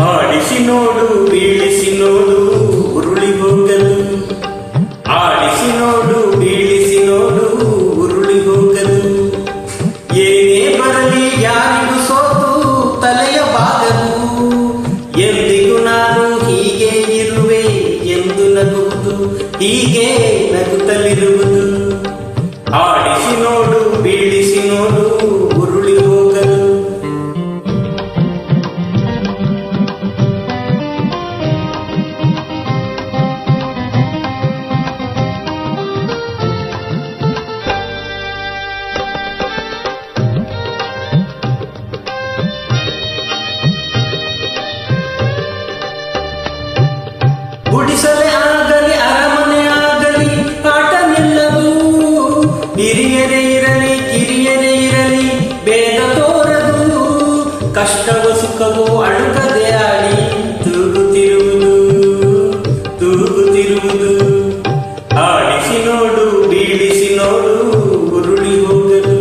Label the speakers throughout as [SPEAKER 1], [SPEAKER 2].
[SPEAKER 1] ಆಡಿಸಿ ನೋಡು ಬೀಳಿಸಿ ನೋಡು ಉರುಳಿ ಹೋಗಲು, ಆಡಿಸಿ ನೋಡು ಬೀಳಿಸಿ ನೋಡು ಉರುಳಿ ಹೋಗಲು. ಏನೇ ಬರಲಿ ಯಾರಿಗೂ ಸೋತು ತಲೆಯ ಬಾಗಲು, ಎಂದಿಗೂ ನಾನು ಹೀಗೆ ಇರುವೆ ಎಂದು ನಗುವುದು, ಹೀಗೆ ನಗುತ್ತಲಿರುವುದು. ಆಡಿಸಿ ನೋಡು ಬೀಳಿಸಿ ನೋಡು ಉರುಳಿ ಹೋಗಲು. ಗುಡಿಸಲೇ ಆಗಲಿ ಅರಮನೆ ಆಗಲಿ ಆಟ ನಿಲ್ಲದು, ಹಿರಿಯರೇ ಇರಲಿ ಕಿರಿಯರೇ ಇರಲಿ ಬೇಗ ತೋರದು. ಕಷ್ಟವೋ ಸುಖವೋ ಅಳುಕದೆ ಆಡಿ ತೂಗುತ್ತಿರುವುದು, ತೂಗುತ್ತಿರುವುದು. ಆಡಿಸಿ ನೋಡು ಬೀಳಿಸಿ ನೋಡು ಉರುಳಿ ಹೋಗಲು.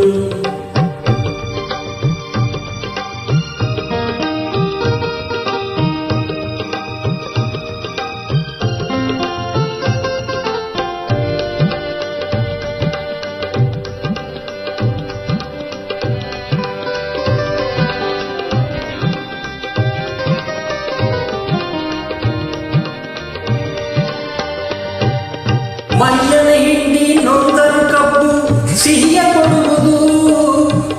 [SPEAKER 1] ಮೈಯನ ಹಿಂಡಿ ನೊಂದರು ಕಬ್ಬು ಸಿಹಿಯ ಕೊಡುವುದು,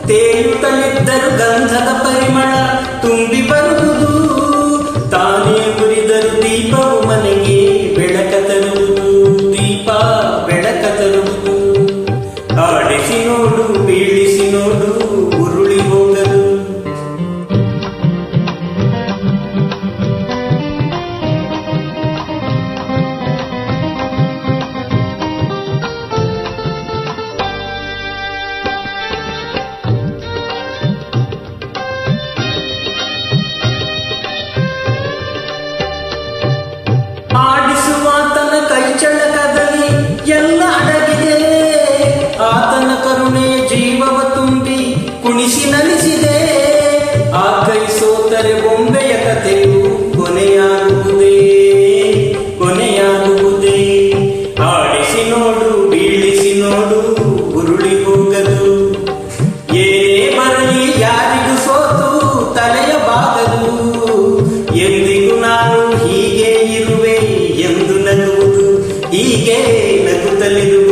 [SPEAKER 1] ತೇಲುತ್ತಲಿದ್ದರು ಗಂಧದ ಪರಿಮಳ ತುಂಬಿ ಬರುವುದು. ತಾನೇ ಉರಿದರು ದೀಪವು ಮನೆಗೆ ಬೆಳಕ ತರುವುದು, ದೀಪ ಬೆಳಕ ತರುವುದು. ಆಡಿಸಿ ನೋಡು ಬೀಳಿಸಿ ನೋಡು ಉರುಳಿ ಹೋಗಲು. ಆಡಿಸುವಾತನ ಕೈ ಚಳಕದಲ್ಲಿ ಎಲ್ಲ ಅಡಗಿದೆ, ಆತನ ಕರುಣೆ ಜೀವವ ತುಂಬಿ ಕುಣಿಸಿ ನಲಿಸಿದೆ. ಆ ಕೈ ಸೋತರೆ ಬೊಂಬೆಯ ಕಥೆಯು ಕೊನೆಯಾಗುವುದೇ, ಕೊನೆಯಾಗುವುದೇ. ಆಡಿಸಿ ನೋಡು ಬೀಳಿಸಿ ನೋಡು ಉರುಳಿ ಹೋಗಲು. ಏನೇ ಬರಲಿ ಯಾರಿಗೂ ಸೋತು ತಲೆಯ ಬಾಗಲು, ಎಂದಿಗೂ ನಾನು ಹೀಗೆ ಇರುವೆ ಎಂದು ನಗುವುದು, ಹೀಗೆ ನಗುತ್ತಲಿರುವುದು.